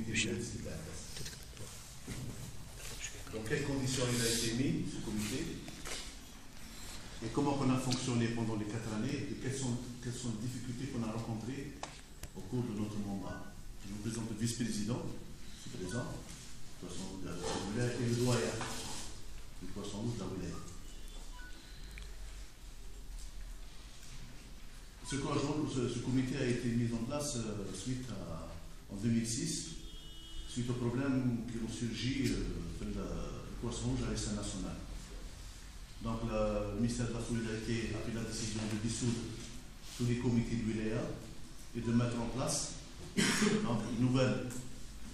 comité de l'aide. Dans quelles conditions il a été mis, ce comité, et comment on a fonctionné pendant les 4 années, et quelles sont les difficultés qu'on a rencontrées au cours de notre mandat. Je vous présente le vice-président, qui est présent, et le doyen du Poisson Rouge de la Wilaya. Ce comité a été mis en place en 2006, suite aux problèmes qui ont surgi de le Poisson Rouge à l'échelle nationale. Donc le ministère de la Solidarité a pris la décision de dissoudre tous les comités de Wilaya et de mettre en place donc, une nouvelle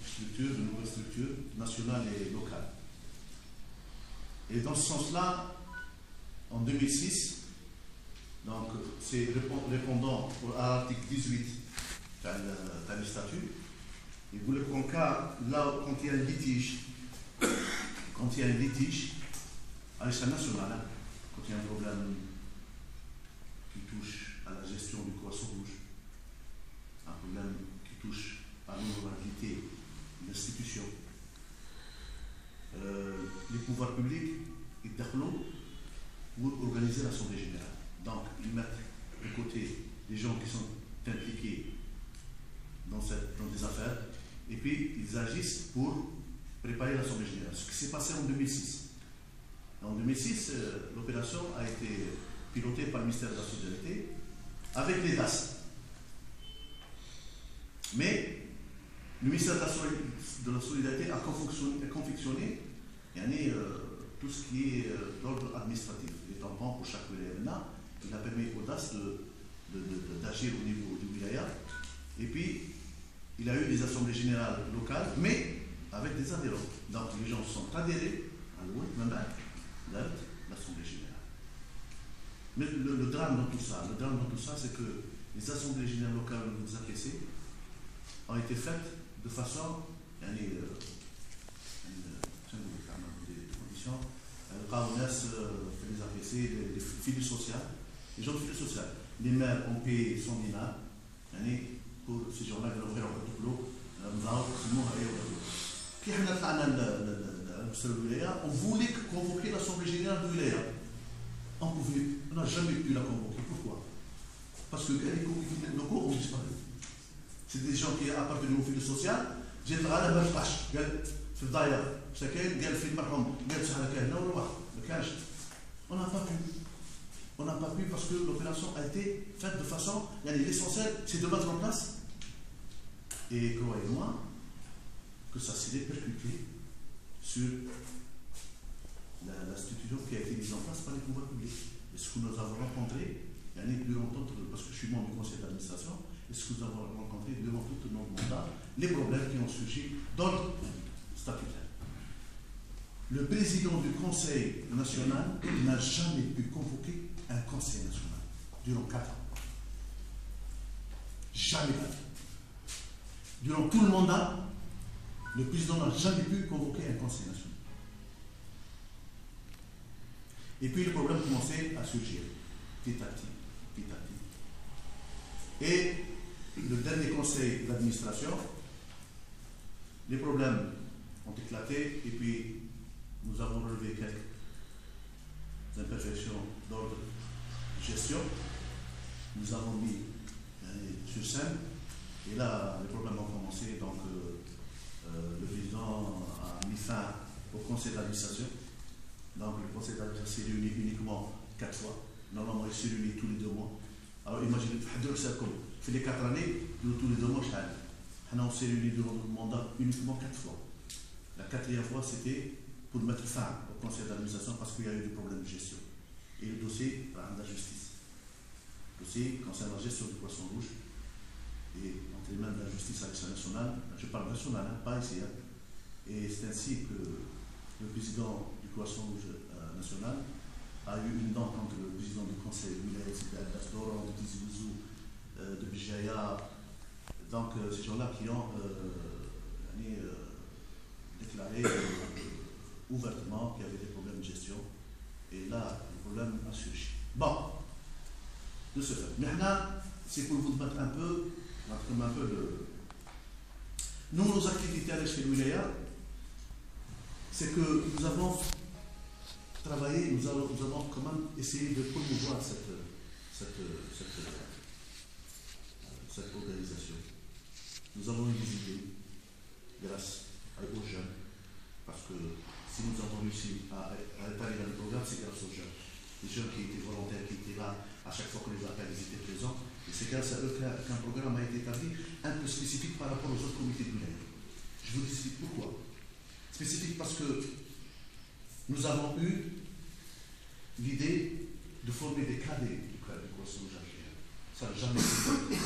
structure nationale et locale. Et dans ce sens-là, en 2006, donc c'est répondant à l'article 18 dans le statut, il voulait qu'en cas, là, quand il y a un litige, à l'échelle nationale, quand il y a un problème qui touche à la gestion du Poisson Rouge, un problème qui touche à l'honorabilité de l'institution, les pouvoirs publics, ils déclarent pour organiser l'Assemblée générale. Donc, ils mettent de côté les gens qui sont impliqués dans des affaires, et puis ils agissent pour préparer l'Assemblée générale. Ce qui s'est passé en 2006. En 2006, l'opération a été pilotée par le ministère de la Solidarité avec les DAS. Mais le ministère de la Solidarité a confectionné tout ce qui est d'ordre administratif. Les tampons pour chaque wilaya. Il a permis aux DAS d'agir au niveau du wilaya. Et puis, il a eu des assemblées générales locales, mais avec des adhérents. Donc, les gens sont adhérés à l'Assemblée générale. Mais le drame dans tout ça, c'est que les assemblées générales locales que vous appréciez ont été faites de façon des conditions, les APC, les filets sociaux, les gens de filets sociaux. Les maires ont payé 100 dinars pour ces gens-là qui ont ouvert un peu de l'eau, on voulait convoquer l'Assemblée générale de Wilaya. On n'a jamais pu la convoquer. Pourquoi? Parce que les comités locaux ont disparu. C'est des gens qui appartenaient au fil social. J'ai dit, ah, la même tâche. في الضايع سكين قال في المرحوم قال سهله كان ولا واحد ما كانش. On n'a pas pu parce que l'opération a été faite de façon, l'essentiel c'est de mettre en place, et croyez-moi que ça s'est répercuté sur l'institution qui a été mise en place par les pouvoirs publics. Et ce que nous avons rencontré durant parce que je suis membre du conseil d'administration, et ce que nous avons rencontré durant tout notre mandat, les problèmes qui ont surgi d'ordre statutaire. Le président du Conseil national n'a jamais pu convoquer un Conseil national durant 4 ans. Jamais. Durant tout le mandat, le président n'a jamais pu convoquer un Conseil national. Et puis le problème commençait à surgir, petit à petit. Et le dernier conseil d'administration, les problèmes ont éclaté, et puis nous avons relevé quelques imperfections d'ordre de gestion. Nous avons mis sur scène, et là les problèmes ont commencé. Donc le président a mis fin au conseil d'administration. Donc le conseil d'administration s'est réuni uniquement 4 fois. Normalement il s'est réuni tous les 2 mois. Alors imaginez, fait les 4 années, tous les 2 mois, on s'est réunis durant notre mandat uniquement 4 fois. La 4e fois, c'était pour mettre fin au conseil d'administration parce qu'il y a eu des problèmes de gestion. Et le dossier de la justice. Le dossier concerne la gestion du Poisson Rouge et entre les mains de la justice à l'échelle nationale. Je parle national, pas ici. Et c'est ainsi que le président du Poisson Rouge national a eu une dent entre le président du conseil de d'Asdoran, de Tizi Ouzou, de Bijaya. Donc ces gens-là qui ont déclaré ouvertement qu'il y avait des problèmes de gestion. Et là, le problème a surgi. Bon, de ce fait. Maintenant, c'est pour vous mettre un peu Nous, nos activités à l'échelle wilaya, c'est que nous avons travaillé, nous avons quand même essayé de promouvoir cette organisation. Nous avons eu des idées grâce aux jeunes, parce que si nous avons réussi à étaler dans le programme, c'est grâce aux jeunes. Les jeunes qui étaient volontaires, qui étaient là à chaque fois que les appels étaient présents, et c'est grâce à eux qu'un programme a été établi un peu spécifique par rapport aux autres comités de wilaya. Je vous explique pourquoi. Spécifique parce que nous avons eu l'idée de former des cadets du croissant algérien. Ça n'a jamais été fait.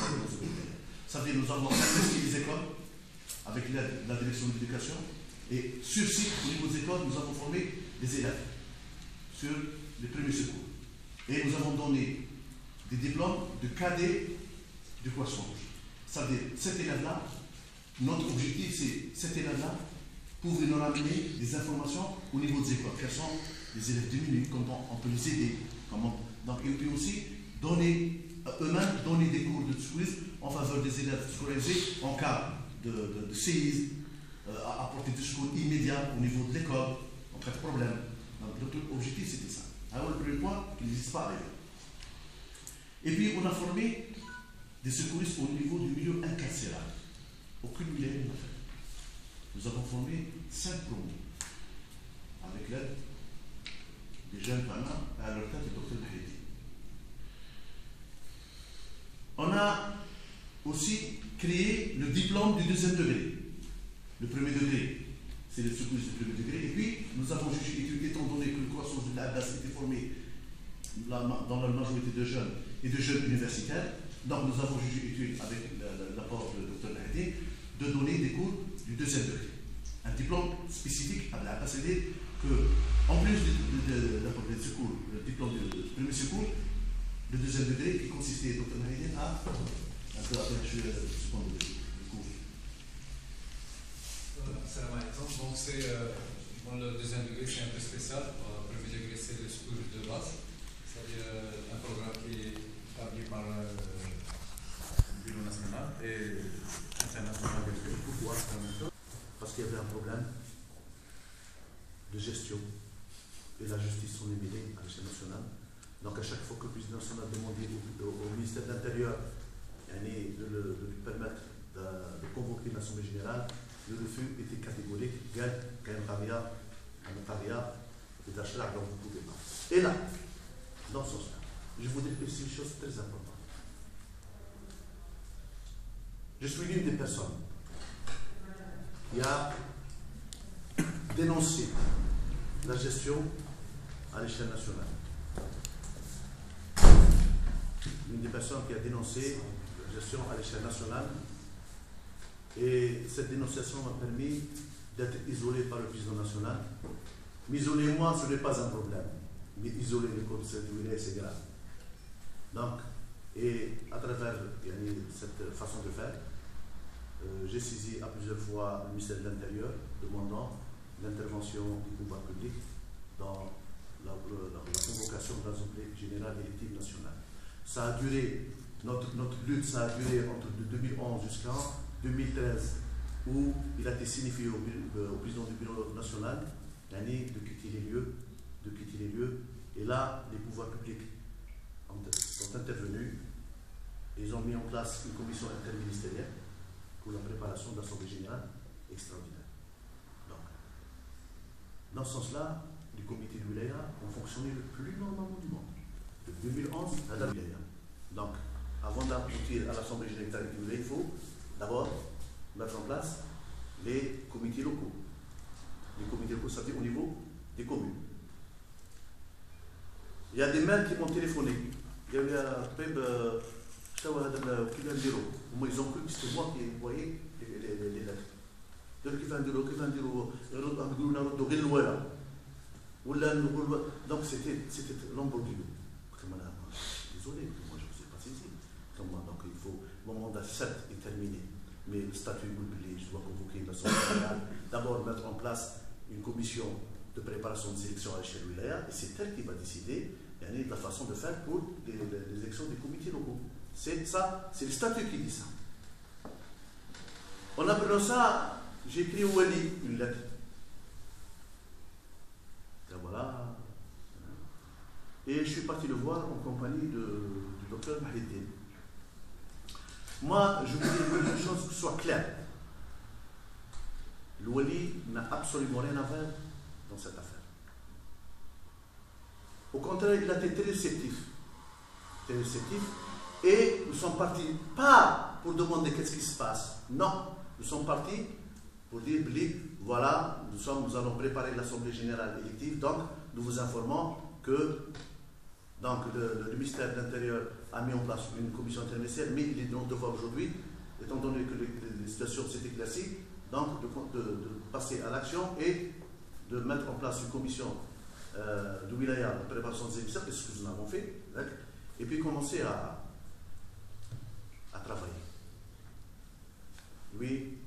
Ça veut dire nous avons investi les écoles avec l'aide de la direction de l'éducation et sur site, au niveau des écoles, nous avons formé des élèves sur les premiers secours. Et nous avons donné des diplômes de cadets du poisson rouge. Ça veut dire, cet élève-là, notre objectif, c'est cet élève-là pour nous ramener des informations au niveau des écoles. Quels sont les élèves diminués, comment on peut les aider. Donc, et puis aussi, eux-mêmes donner des cours de secourisme en faveur des élèves scolarisés en cas de séisme, apporter des secours immédiats au niveau de l'école, en cas de problème. Donc, notre objectif, c'était ça. Alors, le premier point, qui n'existe pas ailleurs. Et puis, on a formé des secouristes au niveau du milieu incarcéral. Aucune wilaya n'a fait. Nous avons formé 5 promos avec l'aide des jeunes femmes à leur tête du docteur Mahedi. On a aussi créé le diplôme du deuxième degré. Le premier degré, c'est le secourisme du premier degré. Et puis, nous avons jugé, étant donné que le croissance de l'ABAS était formé dans la majorité de jeunes et de jeunes universitaires, donc nous avons jugé utile, avec l'apport du docteur Mahedi, de donner des cours du deuxième degré. Un diplôme spécifique à l'ABAS, c'est-à-dire qu'en plus de secours, le diplôme de premier secours, le deuxième degré qui consistait, docteur Mahedi, à aperçu le second degré. Salam alaikum. Donc c'est dans le deuxième degré, c'est un peu spécial. Le premier degré, c'est le secours de base, c'est-à-dire un programme qui est établi par le Bureau national et international. Pourquoi? Parce qu'il y avait un problème de gestion et la justice sont mêlées à l'échelle nationale. Donc à chaque fois que le président national a demandé au ministère de l'Intérieur de lui permettre de convoquer une assemblée générale, le refus était catégorique. Donc vous pouvez pas. Et là, dans ce sens-là, je vous dis aussi une chose très importante. Je suis l'une des personnes qui a dénoncé la gestion à l'échelle nationale. L'une des personnes qui a dénoncé la gestion à l'échelle nationale. Et cette dénonciation m'a permis d'être isolé par le président national. M'isoler moi, ce n'est pas un problème. Mais isoler les commissaires du wilaya, c'est grave. Donc, et à travers cette façon de faire, j'ai saisi à plusieurs fois le ministère de l'Intérieur demandant l'intervention du pouvoir public dans la convocation de l'Assemblée générale élective nationale. Ça a duré, notre lutte, ça a duré entre 2011 jusqu'en 2013, où il a été signifié au président du bureau national de quitter les lieux. Et là, les pouvoirs publics sont intervenus. Ils ont mis en place une commission interministérielle pour la préparation de l'Assemblée générale extraordinaire. Donc, dans ce sens-là, les comités de wilaya ont fonctionné le plus normalement du monde. De 2011 à la wilaya. Donc, avant d'aboutir à l'Assemblée générale du wilaya, il faut d'abord mettre en place les comités locaux. Les comités locaux, ça veut dire au niveau des communes. Il y a des maires qui m'ont téléphoné. Il y a eu un peb, ils ont cru que c'était moi qui envoyais les lettres. Donc c'était l'Lamborghini. Désolé, moi je ne vous ai pas saisi. Donc il faut, mon mandat 7 est terminé, mais le statut immobilier, je dois convoquer l'Assemblée générale, d'abord mettre en place une commission de préparation des élections à l'échelle wilaya, et c'est elle qui va décider de la façon de faire pour les élections des comités locaux. C'est ça, c'est le statut qui dit ça. En apprenant ça, j'ai écrit au Wali une lettre. Et voilà. Et je suis parti le voir en compagnie du docteur Mahiddin. Moi, je voulais que les choses soient claires. Le Wali n'a absolument rien à faire dans cette affaire. Au contraire, il a été très réceptif. Très réceptif. Et nous sommes partis, pas pour demander qu'est-ce qui se passe. Non, nous sommes partis pour dire, voilà, nous allons préparer l'Assemblée Générale élective, donc nous vous informons que donc, le ministère de l'Intérieur a mis en place une commission intermédiaire, mais il est donc devoir aujourd'hui, étant donné que les situations s'étaient classiques, donc de passer à l'action et de mettre en place une commission de wilaya de préparation des émissaires, c'est ce que nous avons fait, et puis commencer à travailler. Oui,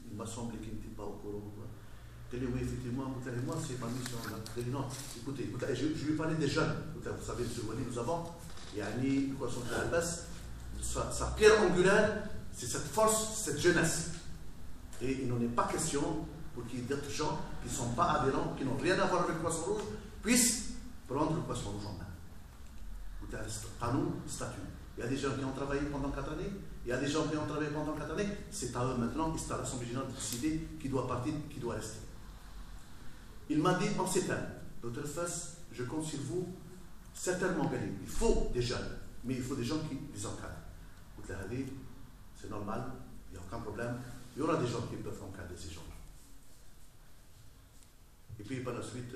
il m'a semblé qu'il n'était pas au courant. Oui, effectivement, moi, c'est ma mission. Non, écoutez, je lui parlais des jeunes. Vous savez, M. Wali, nous avons, Yani, sa pierre angulaire, c'est cette force, cette jeunesse. Et il n'en est pas question pour qu'il y ait d'autres gens qui ne sont pas adhérents, qui n'ont rien à voir avec le poisson rouge, puissent prendre le poisson rouge en main. Canon, statut. Il y a des gens qui ont travaillé pendant 4 années, il y a des gens qui ont travaillé pendant 4 années, c'est à eux maintenant, et c'est à l'Assemblée Générale de décider qui doit partir, qui doit rester. Il m'a dit en ces termes, Dr. Fess, je compte sur vous, certainement gagner. Il faut des jeunes, mais il faut des gens qui les encadrent. C'est normal, il n'y a aucun problème. Il y aura des gens qui peuvent encadrer ces gens-là. Et puis par la suite,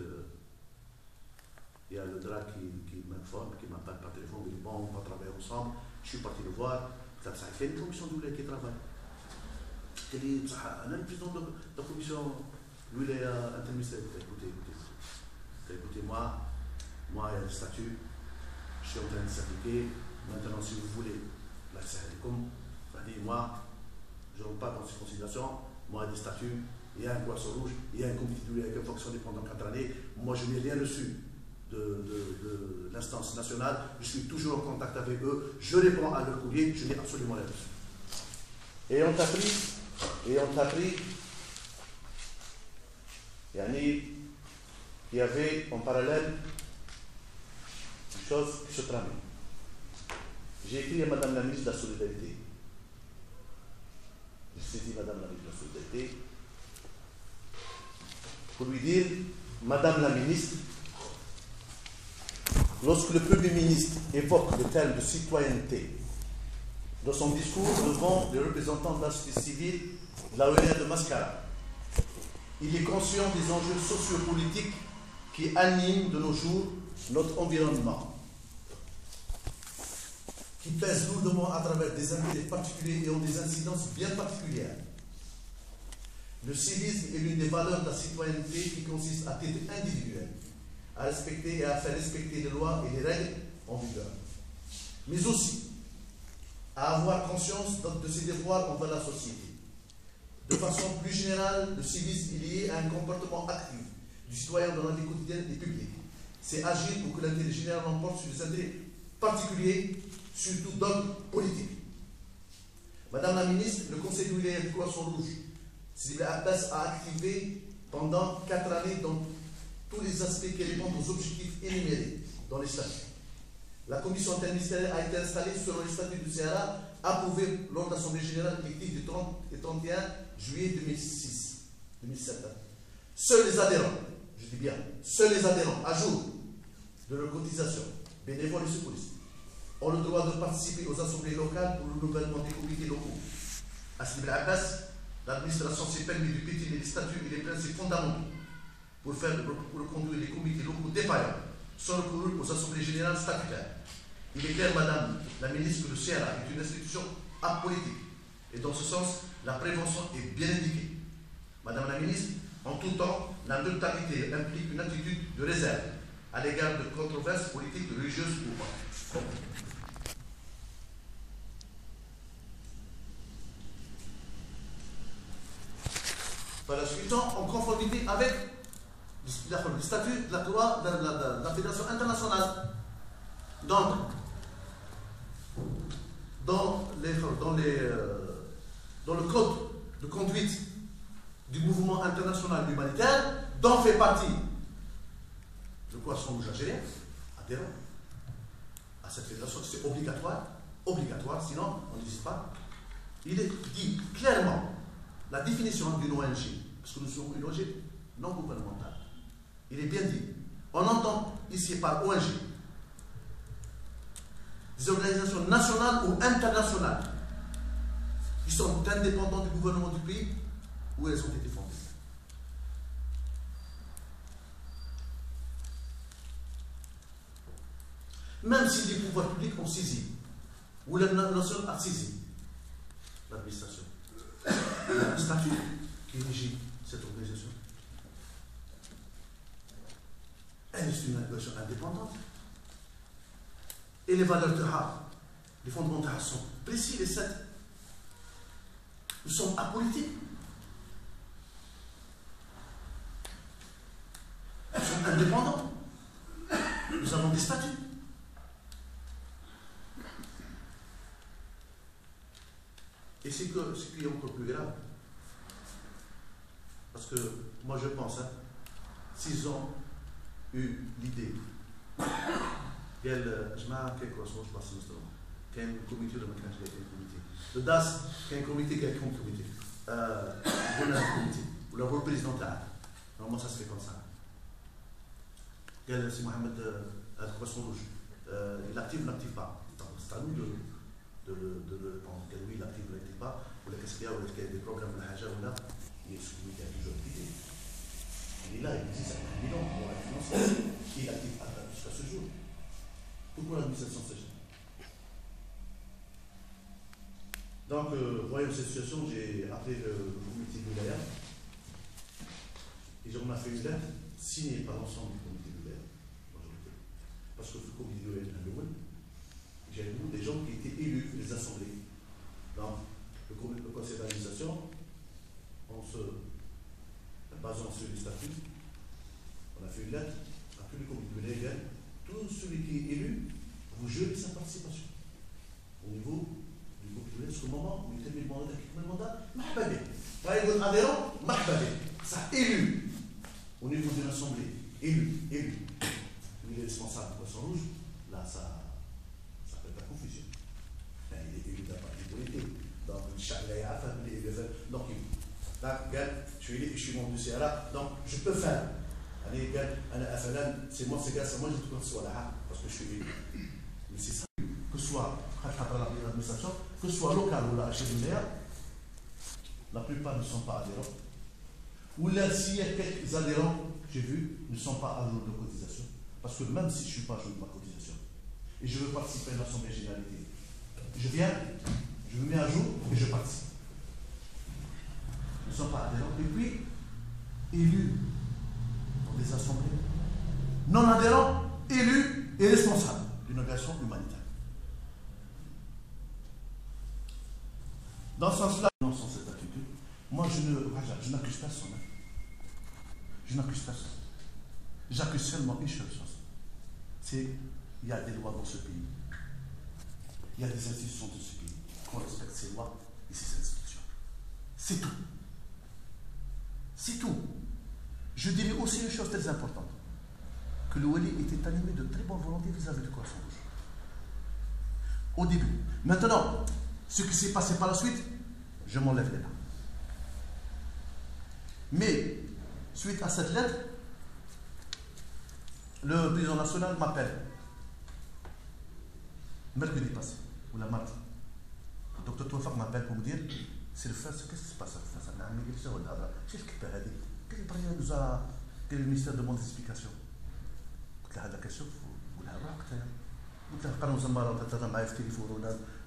il y a le DRA qui m'informe, qui m'appelle par téléphone, il dit bon, on va travailler ensemble. Je suis parti le voir. Ça fait une commission de wilaya qui travaille. Il dit, on a le président de la commission de wilaya interministérielle. Écoutez, moi, il y a le statut, je suis en train de s'appliquer. Maintenant, si vous voulez, là, c'est moi, je ne parle pas dans ces considérations. Moi, il y a des statuts, il y a un poisson rouge, il y a un comité de wilaya qui a fonctionné pendant 4 années. Moi, je n'ai rien reçu de l'instance nationale, je suis toujours en contact avec eux, je réponds à leur courrier, je n'ai absolument rien reçu. Et on t'a pris, il y avait en parallèle une chose qui se tramait. J'ai écrit à Madame la ministre de la Solidarité. J'ai dit Madame la ministre de la Solidarité pour lui dire, Madame la ministre, lorsque le Premier ministre évoque le terme de citoyenneté dans son discours devant les représentants de la société civile de la wilaya de Mascara, il est conscient des enjeux sociopolitiques qui animent de nos jours notre environnement, qui pèsent lourdement à travers des intérêts particuliers et ont des incidences bien particulières. Le civisme est l'une des valeurs de la citoyenneté qui consiste à titre individuel à respecter et à faire respecter les lois et les règles en vigueur, mais aussi à avoir conscience de ses devoirs envers la société. De façon plus générale, le civisme est lié à un comportement actif du citoyen dans la vie quotidienne et publique. C'est agir pour que l'intérêt général l'emporte sur les intérêts particuliers, surtout d'ordre politique. Madame la ministre, le Conseil de wilaya du Poisson Rouge, Sidi Abbas a activé pendant 4 années dans tous les aspects qui répondent aux objectifs énumérés dans les statuts. La commission interministérielle a été installée selon les statuts du CRA, approuvés lors de l'Assemblée Générale élective du 30 et 31 juillet 2007. Seuls les adhérents, je dis bien, seuls les adhérents à jour de leur cotisation, bénévoles et secouristes, ont le droit de participer aux assemblées locales pour le renouvellement des comités locaux. À Sidi Abbas, l'administration s'est permis de pétiner les statuts et les principes fondamentaux pour conduire les comités locaux défaillants sans recourir aux assemblées générales statutaires. Il est clair, Madame la ministre, que le CRA est une institution apolitique. Et dans ce sens, la prévention est bien indiquée. Madame la ministre, en tout temps, la neutralité implique une attitude de réserve à l'égard de controverses politiques, religieuses ou pas. Par la suite, en conformité avec le statut de la loi de la Fédération internationale. Donc, dans dans le code de conduite du mouvement international humanitaire, dont fait partie le Croissant Rouge algérien, adhérent à cette fédération. C'est obligatoire, sinon on n'hésite pas. Il est dit clairement la définition d'une ONG, parce que nous sommes une ONG non gouvernementale. Il est bien dit. On entend ici par ONG des organisations nationales ou internationales qui sont indépendantes du gouvernement du pays où elles ont été fondées. Même si les pouvoirs publics ont saisi, ou la nation a saisi l'administration, il y a un statut qui régit cette organisation. Elle est une organisation indépendante. Et les valeurs de Ha, les fondements de Ha sont précis, les 7. Nous sommes apolitiques. Nous sommes indépendants. Nous avons des statuts. Et c'est ce qui est encore plus grave. Parce que moi je pense, s'ils ont eu l'idée, je m'en quelque chose, je pense qu'il y a un comité de mécanisme, le DAS, il y a un comité qui a un comité. On a un comité. Ou la président normalement ça se fait comme ça. C'est Mohamed le Croissant Rouge. Il active ou n'active pas. C'est à nous de le répondre. Oui, il active ou n'active pas. Ou qu'est-ce qu'il y a, ou est-ce qu'il y a des problèmes de la Haja ou là. Il est celui qui a toujours activé. Il est là, il existe un bilan pour la finance. Il est actif jusqu'à ce jour. Pourquoi l'administration s'agit? Donc, voyant cette situation, j'ai appelé le comité de l'ULAR et on a fait une lettre signée par l'ensemble du comité de l'ULAR, parce que le comité de l'ULAR est un j'ai des gens qui étaient élus, les assemblées. Donc, le conseil d'administration, en se basant sur les statuts, on a fait une lettre à tous les comités de l'ULAR. Tout celui qui est élu, vous gelez sa participation au niveau du groupe de jusqu'au moment où il termine le mandat, mahbabé. Là, il y a un adhérent, mahbabé. Ça élu au niveau de l'Assemblée, élu. Il est responsable du Croissant Rouge, là, ça fait la confusion. Là, il est élu d'un parti politique. Donc, je suis mon dossier là, donc je peux faire. C'est moi, c'est grâce à moi que je peux soit là, parce que je suis élu. Mais c'est ça, que ce soit l'administration, que ce soit local ou la HLR, la plupart ne sont pas adhérents. Ou là, s'il y a quelques adhérents, j'ai vu, ne sont pas à jour de cotisation. Parce que même si je ne suis pas à jour de ma cotisation, et je veux participer à l'Assemblée généralité, je viens, je me mets à jour et je participe. Ils ne sont pas adhérents. Et puis, élus dans des assemblées, non adhérents, élus et responsables d'une organisation humanitaire. Dans ce sens-là, non, sans cette attitude, moi je n'accuse personne. Je n'accuse personne. J'accuse seulement une seule chose. C'est qu'il y a des lois dans ce pays. Il y a des institutions de ce pays. Qu'on respecte ces lois et ces institutions. C'est tout. C'est tout. Je dirais aussi une chose très importante. Que le Wali était animé de très bonne volonté vis-à-vis du Croissant Rouge. Au début. Maintenant, ce qui s'est passé par la suite, je m'enlève les mains. Mais, suite à cette lettre, le président national m'appelle. Mercredi passé, ou la mardi. Le docteur Touafak m'appelle pour me dire, c'est le fait, qu'est-ce qui se passe? Le ministère demande des explications. La question,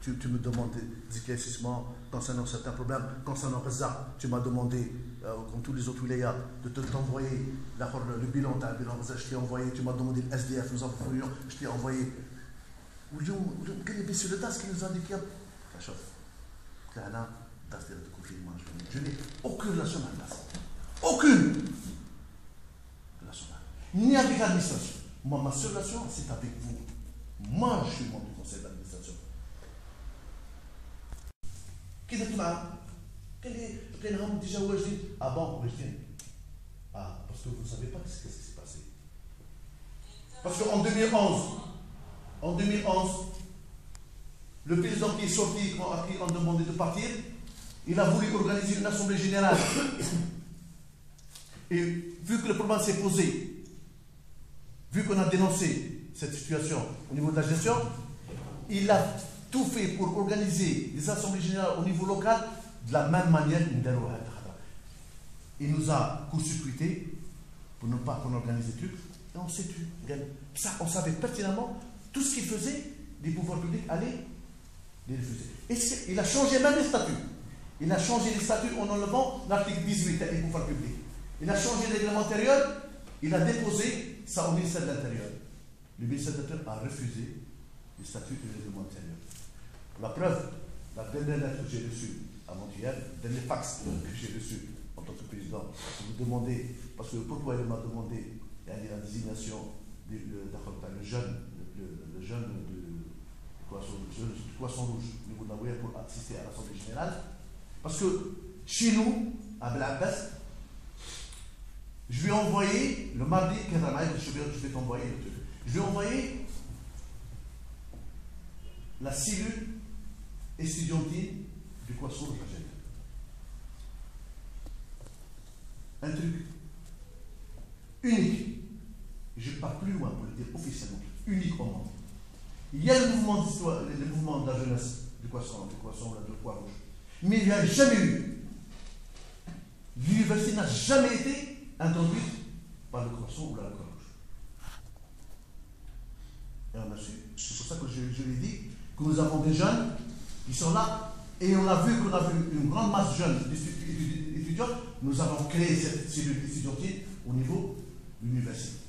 tu me demandes des éclaircissements concernant certains problèmes. Concernant Gaza, tu m'as demandé, comme tous les autres wilayas, de t'envoyer le bilan Gaza. Je t'ai envoyé, tu m'as demandé le SDF, nous avons fait, je t'ai envoyé. Sur le DAS qui nous a dit qu'il y a la chose. Je n'ai aucune relation avec DAS. Aucune relation. Ni avec l'administration. Moi, ma seule relation, c'est avec vous. Moi, je suis membre du conseil d'administration. Qui est déjà واجدين. Ah bon, واجدين. Ah, parce que vous ne savez pas ce qui s'est passé. Parce qu'en 2011, le président qui est sorti, à qui on demandait de partir, il a voulu organiser une assemblée générale. Et vu que le problème s'est posé, vu qu'on a dénoncé cette situation au niveau de la gestion, il a tout fait pour organiser des assemblées générales au niveau local de la même manière. Il nous a court-circuité pour ne pas qu'on organise des trucs, et on s'est tué. Ça, on savait pertinemment tout ce qu'il faisait, les pouvoirs publics allaient les refuser. Et il a changé même les statuts. Il a changé les statuts en enlevant l'article 18 des pouvoirs publics. Il a changé le règlement intérieur, il a déposé ça au ministère de l'Intérieur. Le ministère de l'Intérieur a refusé les statuts et le règlement intérieur. La preuve, la dernière lettre que j'ai reçue avant-hier, le dernier fax que j'ai reçu en tant que président, vous demandez, parce que pourquoi il m'a demandé la désignation du jeune du Poisson Rouge au niveau de la Ouïa pour assister à l'Assemblée générale. Parce que chez nous, à Blabbès, je vais envoyer le mardi, je vais t'envoyer le truc. Je vais envoyer la cellule estudiantine du Poisson Rouge. Un truc unique. Je ne pars plus loin pour le dire officiellement. Unique au monde. Il y a le mouvement de la jeunesse du Poisson, de Croix-Rouge. Mais il n'y a jamais eu. L'université n'a jamais été introduite par le Croissant ou la Croix-Rouge. Et on a su. C'est pour ça que je l'ai dit, que nous avons des jeunes qui sont là, et on a vu qu'on a vu une grande masse de jeunes étudiants. Nous avons créé cette cellule étudiantine au niveau de l'université.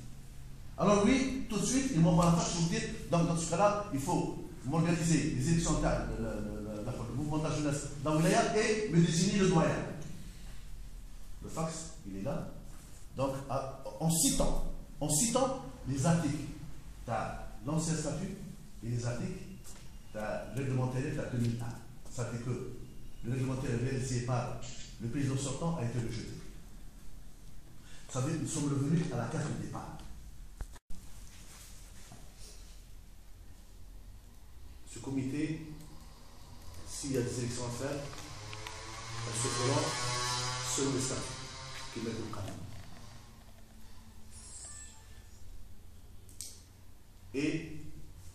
Alors oui, tout de suite, ils m'envoient la face pour dire, dans ce cas-là, il faut m'organiser les élections locales, le mouvement de la jeunesse dans le Wilaya et me désigner le doyen. Le fax, il est là. Donc, en citant les articles, tu as l'ancien statut et les articles, tu as le réglementaire, tu as 2001. Ça fait que le réglementaire réalisé par le président sortant a été rejeté. Vous savez, nous sommes revenus à la carte de départ. Ce comité, s'il y a des élections à faire, elles se feront selon les statuts qui mettent au canon. Et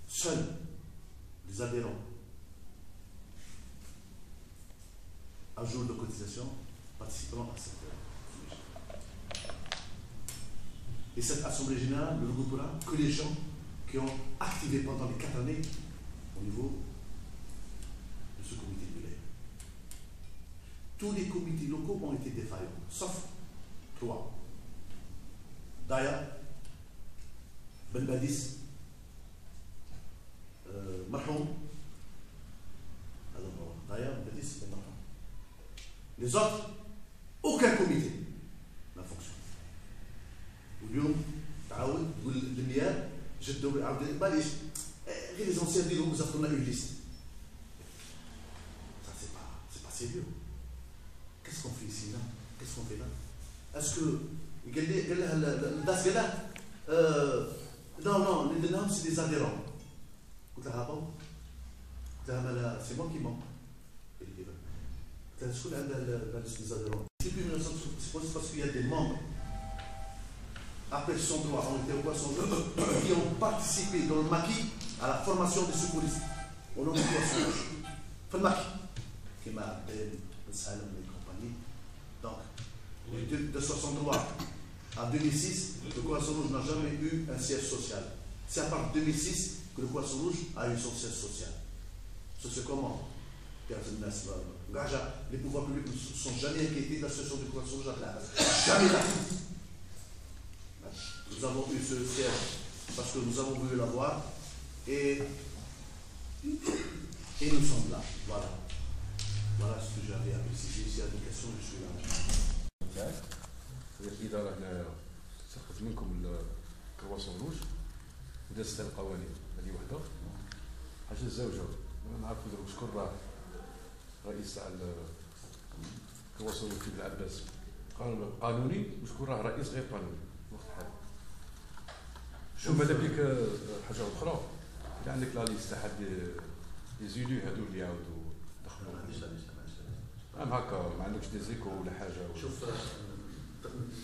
seuls les adhérents à jour de cotisation participeront à cette assemblée. Et cette assemblée générale ne regroupera que les gens qui ont activé pendant les 4 années au niveau de ce comité de Wilaya. Tous les comités locaux ont été défaillants, sauf 3. Daya, Ben Badis, Mahloum, Daya, Ben Badis et Mahloum. Les autres, aucun comité n'a fonctionné. واليوم تعاود تقول للنياب جدوا عاود معليش غير les anciens disent vous avez une liste. Ça c'est pas sérieux. Qu'est-ce qu'on fait ici là? Qu'est-ce qu'on fait là? Est-ce que non, les dénoms c'est des adhérents. C'est moi qui mens. C'est depuis 1960 parce qu'il y a des membres après son droit, on était au Poisson Rouge, qui ont participé dans le maquis à la formation des secouristes au nom du Poisson Rouge. Fait le maquis, qui m'a donné le salaire et compagnie. Donc, de 63 à 2006, le Poisson Rouge n'a jamais eu un siège social. C'est à partir de 2006 que le Poisson Rouge a eu son siège social. C'est comment? Les pouvoirs publics ne se sont jamais inquiétés de la situation du Poisson Rouge à la base. Jamais là. Nous avons eu ce siège parce que nous avons voulu l'avoir et nous sommes là. Voilà. Voilà ce que j'avais à préciser. S'il y a des questions, je suis là. الإدارة سقط منكم الكرواسون روج ودازت القوانين هذه وحده. حاجة الزوجة نعرفوا شكون راه رئيس تاع كوصلوا في العباس قانوني وشكون راه رئيس غير قانوني في الوقت الحالي. شوف ماذا بيك حاجه اخرى، الا عندك لا ليست تاع لي زيلو هادو اللي يعاودوا دخلوا هكا ما عندكش دي زيكو ولا حاجه. شوف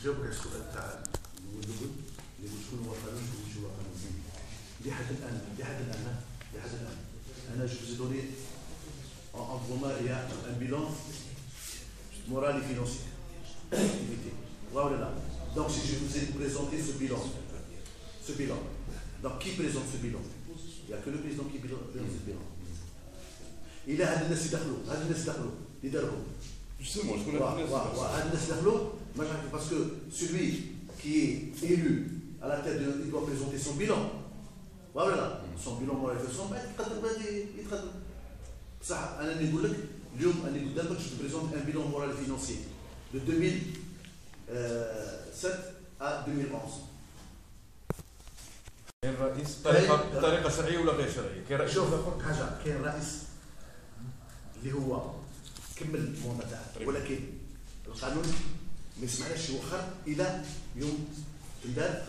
جاوبك على السؤال تاع الوجود اللي شكون هو قانون شكون هو قانون. لحد الان انا جو vous ai donné en gros il y a un bilan moral et financier. Voilà. Donc si je vous ai présenté ce bilan, donc qui présente ce bilan? Il n'y a que le président qui présente ce bilan. Il a هاد الناس يدخلوا يدربوا. Justement, je connais هاد الناس يدخلوا parce que celui qui est élu à la tête il doit présenter son bilan. Voilà. Son bilan moral et financier يتقدم. صح انا نقول لك اليوم انا قدامك je te présente un bilan moral et financier de 2007 à 2011. كاين رئيس بطريقه شرعيه ولا غير شرعيه؟ كاين رئيس. شوف نقول حاجه، كاين رئيس اللي هو كمل الموضوع تاعه، ولكن القانون ما يسمحلهش يوخر الى يوم تندار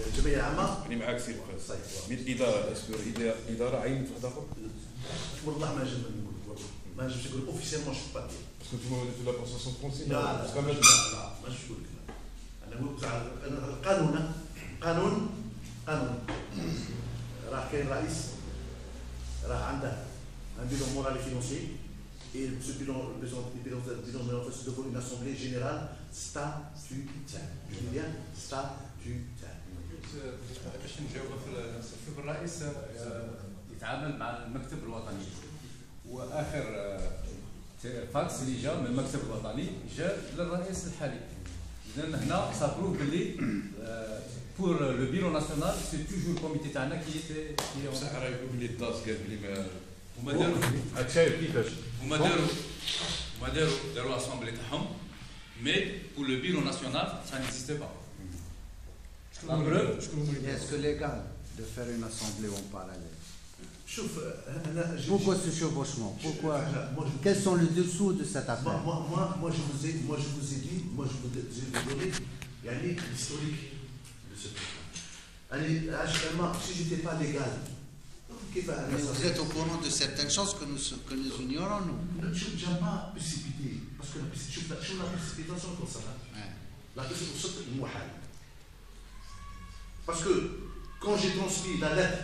الجمعيه العامه. يعني معاك سي بخير. من الاداره اسكو الاداره عينت واحد اخر؟ والله ما نجم نقول لك، والله ما نجمش نقول اوفيسيالمون شو با دير. باسكو نتوما وليتو لا بروسيسيون فرونسي. لا ما نجمش نقول لك. انا نقول لك قانون راه كاين رئيس راه عنده un bilan moral et financier et ce bilan devant une assemblée générale statutaire. Je dis bien statutaire. باش نجاوب في الرئيس يتعامل مع المكتب الوطني، واخر فاكس اللي جا من المكتب الوطني جا للرئيس الحالي. اذا هنا صابروا باللي pour le bureau national c'est toujours le comité تاعنا qui بصح راه يقول بلي الداس قال بلي هما داروا هاك شايف كيفاش هما داروا اسامبلي تاعهم، مي pour le bureau national ça n'existait pas. Est-ce que légal de faire une assemblée en parallèle? Pourquoi ce chevauchement? Quels sont les dessous de cette affaire? Moi je vous ai dit, donné l'historique de ce truc. Si je n'étais pas légal, mais vous êtes au courant de certaines choses que nous ignorons, nous. Je n'aime pas précipiter, parce que la précipitation comme ça, la précipitation c'est mouhal. Parce que quand j'ai transmis la lettre,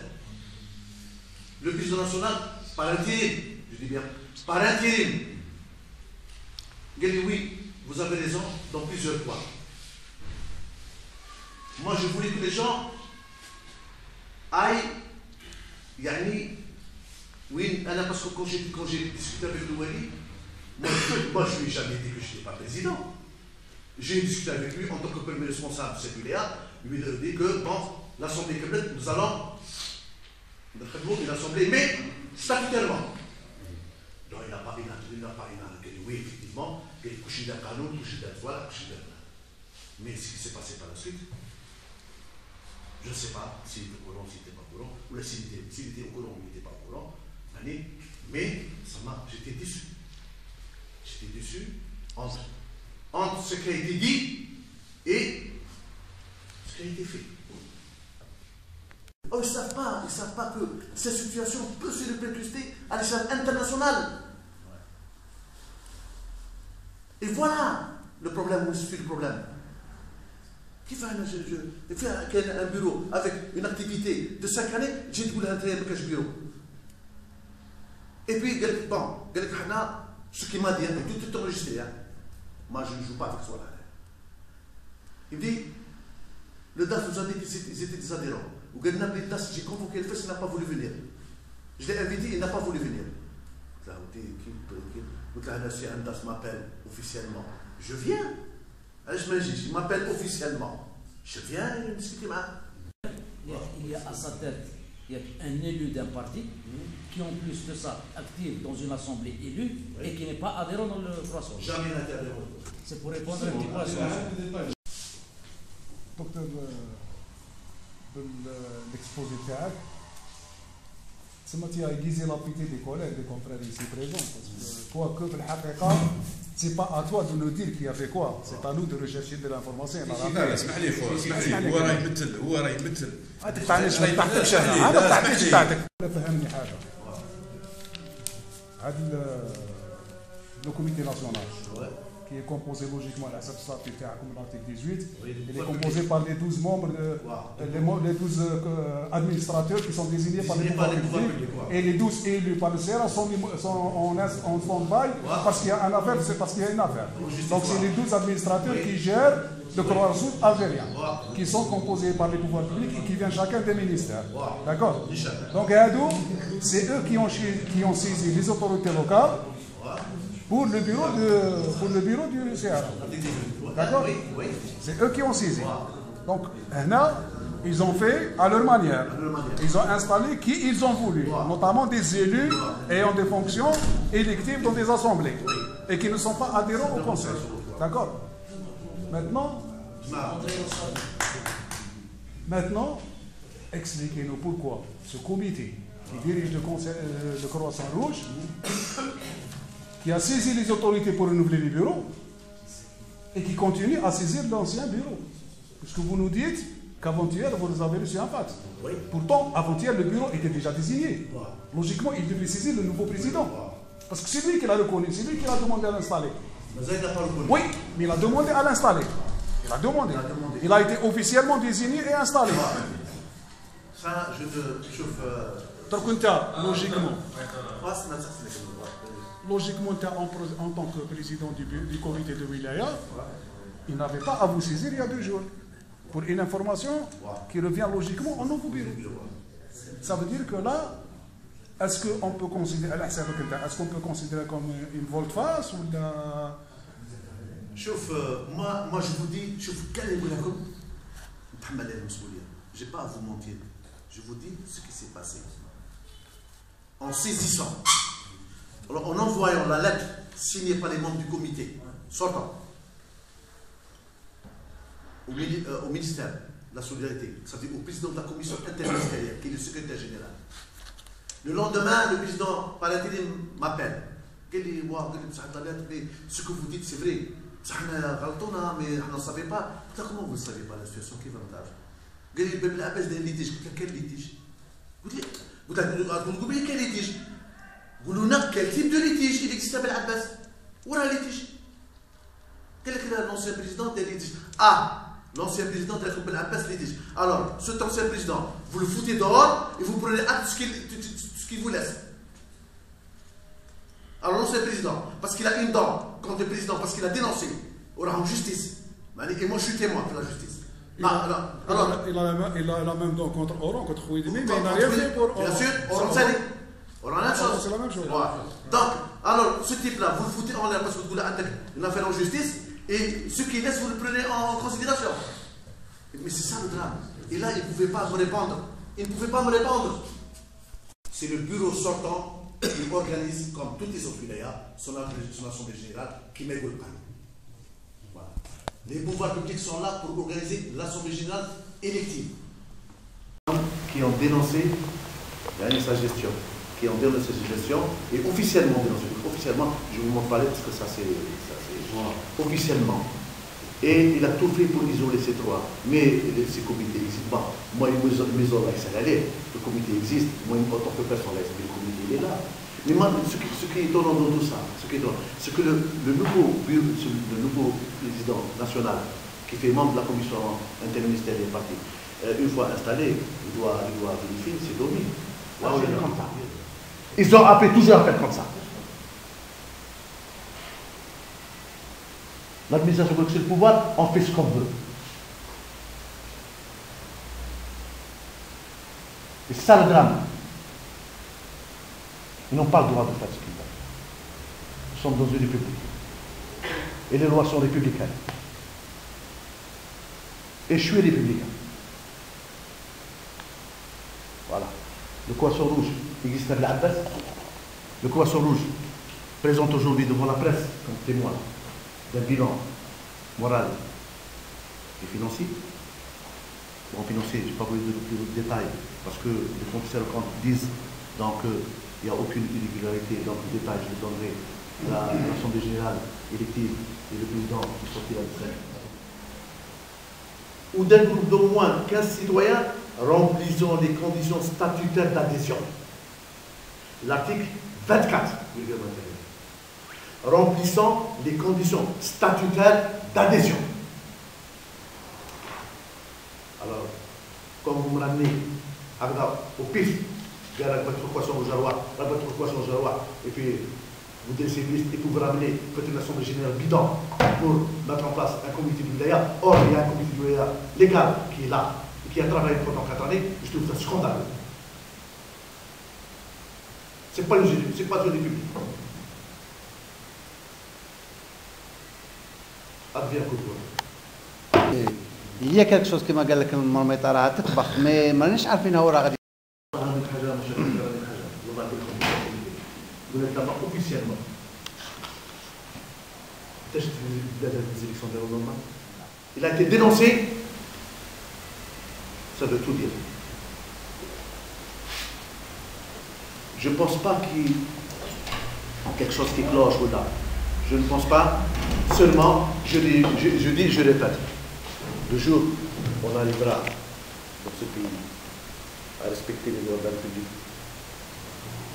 le président national, par intérim, je dis bien, par intérim, il dit oui, vous avez raison, dans plusieurs points. Moi, je voulais que les gens aillent, oui, parce que quand j'ai discuté avec le Wali, moi je ne lui ai jamais dit que je n'étais pas président. J'ai discuté avec lui en tant que premier responsable séculaire, lui ai dit que, bon, l'Assemblée complète, nous allons une assemblée, mais statutairement. Donc il n'a pas dit oui, effectivement, il y a couché d'un canon, couché d'un voilà, couché d'un. Mais ce qui s'est passé par la suite, je ne sais pas s'il était au courant, s'il n'était pas au courant, ou s'il était au courant ou il n'était pas au courant, mais j'étais déçu. J'étais déçu entre ce qui a été dit et ce qui a été fait. Oh, ils ne savent pas que cette situation peut se répercuter à l'échelle internationale. Et voilà le problème, où se fait le problème. Qui fait un bureau avec une activité de 5 années, j'ai tout l'intérêt de ce bureau. Et puis, bon, ce qu'il m'a dit, tout est enregistré. Moi, je ne joue pas avec ça. Il me dit, le DAF nous a dit qu'ils étaient des adhérents. J'ai convoqué le FES, il n'a pas voulu venir. Je l'ai invité, il n'a pas voulu venir. Si un DAF m'appelle officiellement, je viens. Il m'appelle officiellement. Je viens discuter avec lui. Il y a à sa tête un élu d'un parti qui, en plus de ça, active dans une assemblée élue et qui n'est pas adhérent dans le croissant. Jamais adhérent. C'est pour répondre un petit peu à ça. دكتور بالاكسبوزي تاعك تسمى تيغيزي لابيتي دي كوليغ دي كونفرير سي بريزون كواكو في الحقيقه c'est pas à toi de nous dire qui a fait quoi, c'est à nous de rechercher de l'information. لا اسمح لي خويا اسمح لي هو راه يمثل ما تقطعنيش ما تقطعنيش انا ما تقطعنيش بتاعتك. فهمني حاجه، هذا le comité national qui est composé logiquement à la statut comme l'article 18, il est composé par les 12 membres, les 12 administrateurs qui sont désignés par les pouvoirs publics, et les 12 élus par le CERA sont en stand-by parce qu'il y a une affaire, c'est parce qu'il y a une affaire. Donc c'est les 12 administrateurs qui gèrent le Croix-Rouge algérien, qui sont composés par les pouvoirs publics et qui viennent chacun des ministères. D'accord? Donc c'est eux qui ont saisi les autorités locales pour le bureau du CRA. D'accord? C'est eux qui ont saisi. Donc, là, ils ont fait à leur manière. Ils ont installé qui ils ont voulu, notamment des élus ayant des fonctions électives dans des assemblées et qui ne sont pas adhérents au Conseil. D'accord? Maintenant, expliquez-nous pourquoi ce comité qui dirige le Croissant Rouge, qui a saisi les autorités pour renouveler les bureaux et qui continue à saisir l'ancien bureau. Puisque vous nous dites qu'avant-hier, vous avez reçu un fax. Pourtant, avant-hier, le bureau était déjà désigné. Logiquement, il devait saisir le nouveau président. Parce que c'est lui qui l'a reconnu, c'est lui qui l'a demandé à l'installer. Oui, mais il a demandé à l'installer. Il a demandé. Il a été officiellement désigné et installé. Ça, je te chauffe. Logiquement, en tant que président du comité de Wilaya, il n'avait pas à vous saisir il y a 2 jours pour une information qui revient logiquement au nouveau bureau. Ça veut dire que là, est-ce qu'on peut considérer comme une volte-face ou la... moi je vous dis, je n'ai pas à vous mentir. Je vous dis ce qui s'est passé. En saisissant, alors en envoyant la lettre signée par les membres du comité sortant au ministère de la Solidarité, c'est-à-dire au président de la commission interministérielle, qui est le secrétaire général. Le lendemain, le président par l'intérim m'appelle. Ce que vous dites, c'est vrai. Mais on ne savait pas. Comment vous ne savez pas la situation qui va me dire? Quel litige? Vous avez quel litige? Quel type de litige il existe à Bel Abbas? Où est le litige? Quel est l'ancien président des litiges? Ah, l'ancien président de Bel Abbas litige. Alors, cet ancien président, vous le foutez dehors et vous prenez acte de ce qu'il vous laisse. Alors, l'ancien président, parce qu'il a une dent contre le président, parce qu'il a dénoncé, aura en justice. Et moi, je suis témoin de la justice. Il a la même dent contre Oran, contre Khouidimi, mais il n'a rien fait pour Oran. Bien sûr, Oran Sali. Oran, c'est la même chose. Donc, alors, ce type-là, vous le foutez en l'air parce que vous voulez une affaire en justice, et ce qu'il laisse, vous le prenez en considération. Mais c'est ça le drame. Et là, il ne pouvait pas me répondre. Il ne pouvait pas me répondre. C'est le bureau sortant qui organise, comme toutes les autres wilayas, son assemblée générale qui met le pan. Voilà. Les pouvoirs publics sont là pour organiser l'assemblée générale élective. Qui ont dénoncé sa gestion. Qui ont dénoncé sa gestion et officiellement dénoncé. Officiellement, je ne vous montre pas parce que ça c'est officiellement. Et il a tout fait pour isoler ces trois. Mais ces comités existent. Bon, moi, le comité existe. Moi, en tant que personne, le comité il est là. Mais moi, ce qui est étonnant dans tout ça, c'est que le nouveau président national, qui fait membre de la commission interministérielle parti, une fois installé, il doit vérifier ses domaines. Comme ça. Ils ont appelé toujours à faire comme ça. L'administration qui est le pouvoir, on fait ce qu'on veut. Et c'est ça le drame. Ils n'ont pas le droit de faire ce qu'ils veulent. Nous sommes dans une république. Et les lois sont républicaines. Et je suis républicain. Voilà. Le Croissant Rouge existe à l'Abbas. Le Croissant Rouge présente aujourd'hui devant la presse comme témoin d'un bilan moral et financier. Bon, financier, je n'ai pas voulu donner plus de détails parce que les commissaires de compte disent donc qu'il n'y a aucune irrégularité. Donc, le détail, je le donnerai à l'Assemblée générale élective et le président qui sortit la retraite, ou d'un groupe d'au moins 15 citoyens remplissant les conditions statutaires d'adhésion. L'article 24 du règlement intérieur. Remplissant les conditions statutaires d'adhésion. Alors, quand vous me ramenez au pif, vers votre équation au Jarois, et puis vous laissez liste et vous ramenez peut-être une assemblée générale bidon pour mettre en place un comité de wilaya. Or, il y a un comité de wilaya légal qui est là et qui a travaillé pendant 4 années. Je trouve ça scandaleux. C'est pas le génie, c'est pas le génie public. Advient coup. Il y a quelque chose qui m'a dit que المرميطة راها تطبخ mais مانيش عارفين هو راه غادي. Officiellement. Des élections de l'Oman. Il a été dénoncé. Ça veut tout dire. Je ne pense pas qu'il y a quelque chose qui cloche ou là. Je ne pense pas. Seulement, je dis, je répète. Le jour où on arrivera dans ce pays à respecter les organes publics,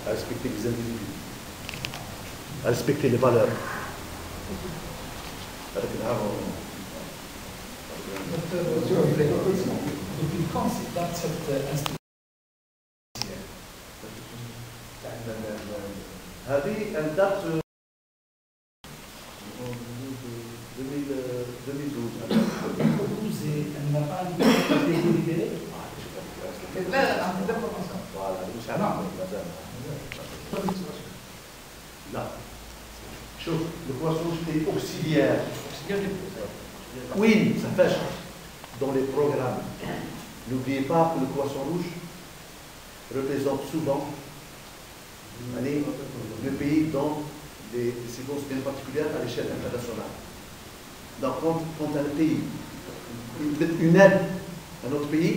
à respecter les individus, à respecter les valeurs. Depuis quand date cette institution? هذه elle date de 2012. Et elle n'a pas été libérée? Là. Chauffe, le poisson rouge est auxiliaire. Oui, ça fait dans les programmes. N'oubliez pas que le poisson rouge représente souvent le pays dans des séquences bien particulières à l'échelle internationale. Donc, quand un pays, une aide à notre pays,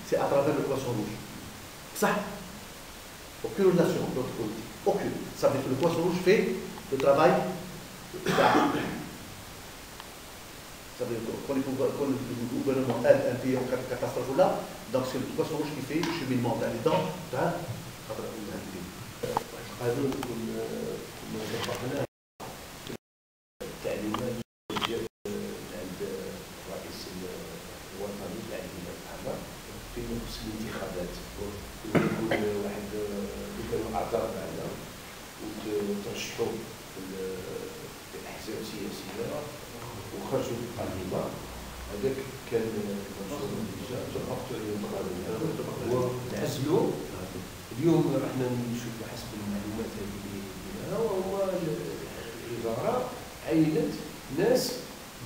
c'est à travers le poisson rouge. Ça, aucune relation d'autre politique. Aucune. Ça veut dire que le poisson rouge fait le travail d'art. Ça veut dire que quand le gouvernement aide un pays en catastrophe là, donc c'est le poisson rouge qui fait le cheminement d'un état d'un pays. الانتخابات ويكون واحد يكونوا اعضاء معنا وترشحوا في الاحزاب السياسيه وخرجوا بالقائمه هذاك كان منصور ديجا تفقت عليه القانون وعزلوا اليوم رحنا نشوفوا حسب المعلومات اللي لنا وهو الوزاره عينت ناس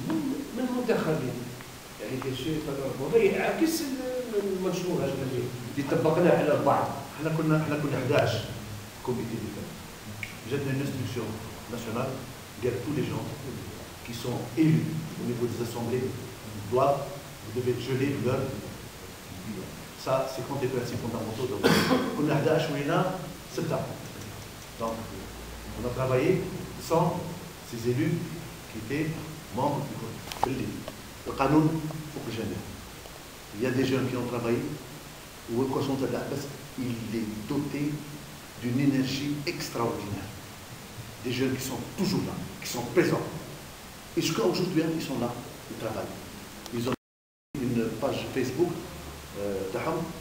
من المنتخبين يعني كاين شيء هذا يعكس المنشور هذا اللي طبقناه على البعض. احنا كنا 11 كوميتي ديال جاتنا une instruction nationale dire tous les gens qui sont élus au niveau des assemblées doivent, vous devez geler leur bilan. Ça, c'est contre les principes fondamentaux. Donc, on a 11 وهنا 6. Donc, on a travaillé sans ces élus qui étaient membres du comité. Le canon, il faut que j'aime. Il y a des jeunes qui ont travaillé, ou il est doté d'une énergie extraordinaire. Des jeunes qui sont toujours là, qui sont présents. Et jusqu'à aujourd'hui, ils sont là, ils travaillent. Ils ont une page Facebook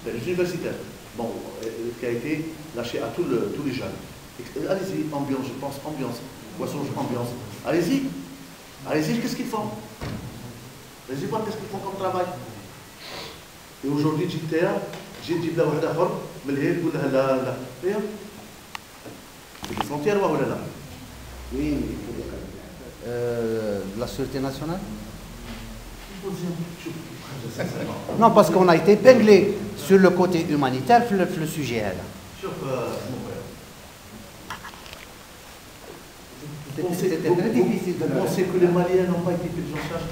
des universitaires, bon, qui a été lâchée à tous les jeunes. Allez-y, ambiance, je pense, ambiance, poisson, ambiance. Allez-y, allez-y, qu'est-ce qu'ils font? Allez-y voir qu'est-ce qu'ils font comme travail. Et aujourd'hui, j'ai dit là, واحد آخر من الهيل يقول لها لا لا هي في الفرونتيير ولا لا؟ Oui, la Sûreté nationale. Non, parce qu'on a été épinglé sur le côté humanitaire, le sujet là. C'était très difficile de penser que les Maliens n'ont pas été pris en charge.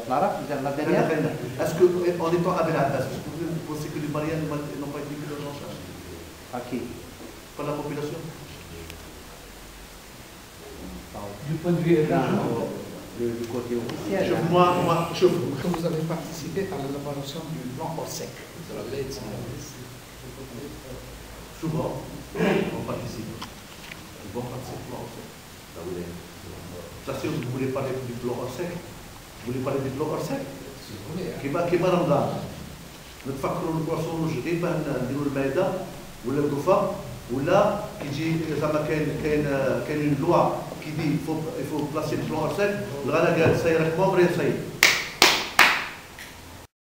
La dernière. Est-ce qu'en étant à Ben Abbas, vous pensez que les Maliens n'ont pas été pris en charge? À qui? Par la population. Du point de vue du côté officiel. Vous avez participé à l'élaboration du plan ORSEC. Souvent, on participe. Souvent, on participe au plan ORSEC. Ça, si vous voulez parler du plan ORSEC, vous voulez parler du plan ORSEC كيما رمضان نتفكروا البواسون غير باه نديروا المائده ولا القفه ولا كيجي زعما كاين لوا كيدي يفو بلاسي بلون ارسل الغلا قال سيرك مومري سي